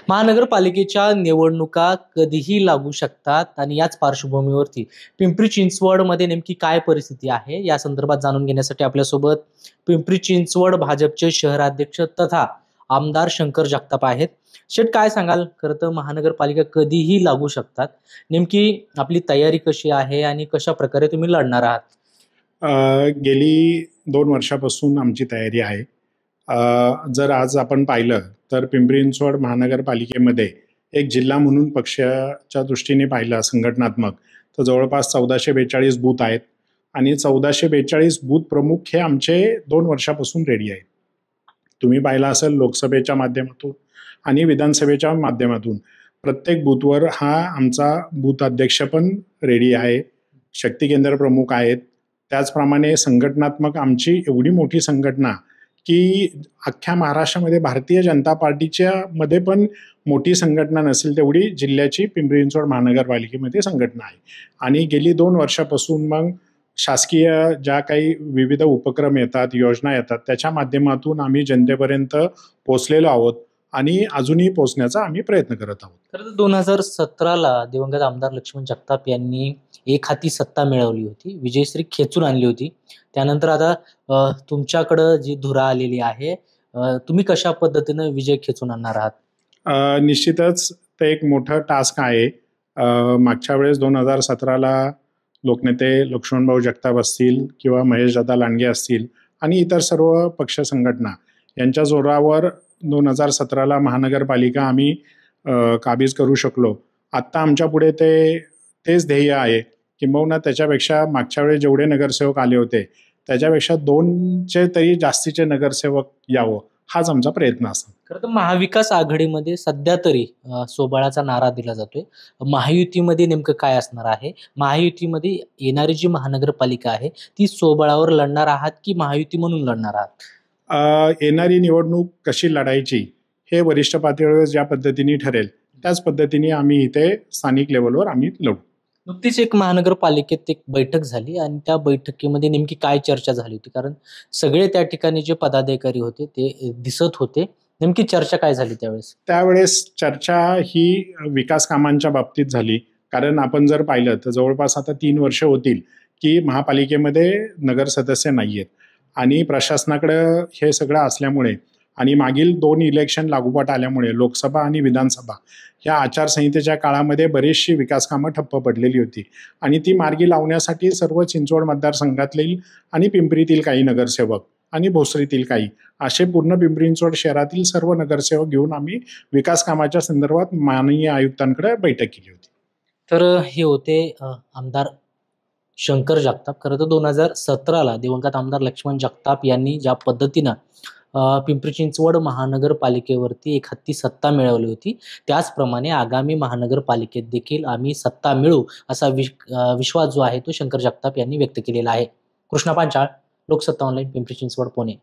महानगरपालिकेच्या निवडणुका कधीही लागू शकतात आणि याच पार्श्वभूमीवरती पिंपरी चिंचवडमध्ये नेमकी काय परिस्थिती आहे या संदर्भात जाणून घेण्यासाठी आपल्यासोबत पिंपरी चिंचवड भाजपचे शहराध्यक्ष तथा आमदार शंकर जगताप आहेत. शेठ, काय सांगाल? खरं तर महानगरपालिका कधीही लागू शकतात. नेमकी आपली तयारी कशी आहे आणि कशा प्रकारे तुम्ही लढणार आहात? गेली 2 वर्षापासून आमची तयारी आहे. जर आज आपण पाहिलं तर पिंपरी चिंचवड महानगरपालिकेमध्ये एक जिल्हा म्हणून पक्षाच्या दृष्टीने पाहिलं संघटनात्मक तर जवळपास 1442 बूथ आहेत आणि 1442 बूथ प्रमुख हे आमचे 2 वर्षापासून रेडी आहेत. तुम्ही पाहिलं असेल लोकसभेच्या माध्यमातून आणि विधानसभेच्या माध्यमातून प्रत्येक बूथवर हा आमचा बूथ अध्यक्ष पण रेडी आहे, शक्ती केंद्र प्रमुख आहेत. त्याचप्रमाणे संघटनात्मक आमची एवढी मोठी संघटना की अख्ख्या महाराष्ट्रामध्ये भारतीय जनता पार्टीच्या मध्ये पण मोठी संघटना नसेल तेवढी जिल्ह्याची पिंपरी चिंचवड महानगरपालिकेमध्ये संघटना आहे. आणि गेली 2 वर्षापासून मग शासकीय ज्या काही विविध उपक्रम येतात, योजना येतात, त्याच्या माध्यमातून आम्ही जनतेपर्यंत पोचलेलो आहोत आणि अजूनही पोचण्याचा आम्ही प्रयत्न करत आहोत. खरं तर 2017ला दिवंगत आमदार लक्ष्मण जगताप यांनी एक हाती सत्ता मिळवली होती, विजयश्री खेचून आणली होती. त्यानंतर आता तुमच्याकडं जी धुरा आलेली आहे, तुम्ही कशा पद्धतीनं विजय खेचून आणणार आहात? निश्चितच ते एक मोठं टास्क आहे. मागच्या वेळेस 2017ला लोकनेते लक्ष्मणभाऊ जगताप असतील किंवा महेशदादा लांडगे असतील आणि इतर सर्व पक्ष संघटना यांच्या जोरावर 2017ला महानगरपालिका आम्ही काबीज करू शकलो. आत्ता आमच्या पुढे तेच ध्येय आहे. किंबहुना त्याच्यापेक्षा मागच्या वेळेस जेवढे नगरसेवक आले होते त्याच्यापेक्षा 2चे तरी जास्तीचे नगरसेवक यावं हाच आमचा प्रयत्न असेल. खरं तर महाविकास आघाडीमध्ये सध्या तरी सोबळाचा नारा दिला जातोय. महायुतीमध्ये नेमकं काय असणार आहे? महायुतीमध्ये येणारी जी महानगरपालिका आहे ती सोबळावर लढणार आहात की महायुती म्हणून लढणार आहात? येणारी निवडणूक कशी लढायची हे वरिष्ठ पातळीवर ज्या पद्धतीने ठरेल त्याच पद्धतीने आम्ही इथे स्थानिक लेवलवर आम्ही लढू. नुकतीच एक महानगरपालिकेत एक बैठक झाली आणि त्या बैठकीमध्ये नेमकी काय चर्चा झाली होती? कारण सगळे त्या ठिकाणी जे पदाधिकारी होते ते दिसत होते. नेमकी चर्चा काय झाली त्यावेळेस? त्यावेळेस चर्चा ही विकास कामांच्या बाबतीत झाली. कारण आपण जर पाहिलं तर जवळपास आता 3 वर्ष होतील की महापालिकेमध्ये नगर सदस्य नाही आहेत आणि प्रशासनाकडे हे सगळं असल्यामुळे आणि मागील 2 इलेक्शन लागोपाठ आल्यामुळे लोकसभा आणि विधानसभा या आचारसंहितेच्या काळामध्ये बरीचशी विकास कामं ठप्प पडलेली होती आणि ती मार्गी लावण्यासाठी सर्व चिंचवड मतदारसंघातील आणि पिंपरीतील काही नगरसेवक आणि भोसरीतील काही असे पूर्ण पिंपरी चिंचवड शहरातील सर्व नगरसेवक घेऊन आम्ही विकास कामाच्या संदर्भात माननीय आयुक्तांकडे बैठक केली होती. तर हे होते आमदार शंकर जगताप. खरं तर 2017ला दिवंगत आमदार लक्ष्मण जगताप यांनी ज्या पद्धतीनं पिंपरी चिंचवड महानगरपालिकेवरती एक हाती सत्ता मिळवली होती, त्याचप्रमाणे आगामी महानगरपालिकेत देखील आम्ही सत्ता मिळवू असा विश्वास जो आहे तो शंकर जगताप यांनी व्यक्त केलेला आहे. कृष्णा पांचाळ, लोकसत्ता ऑनलाईन, पिंपरी चिंचवड, पुणे.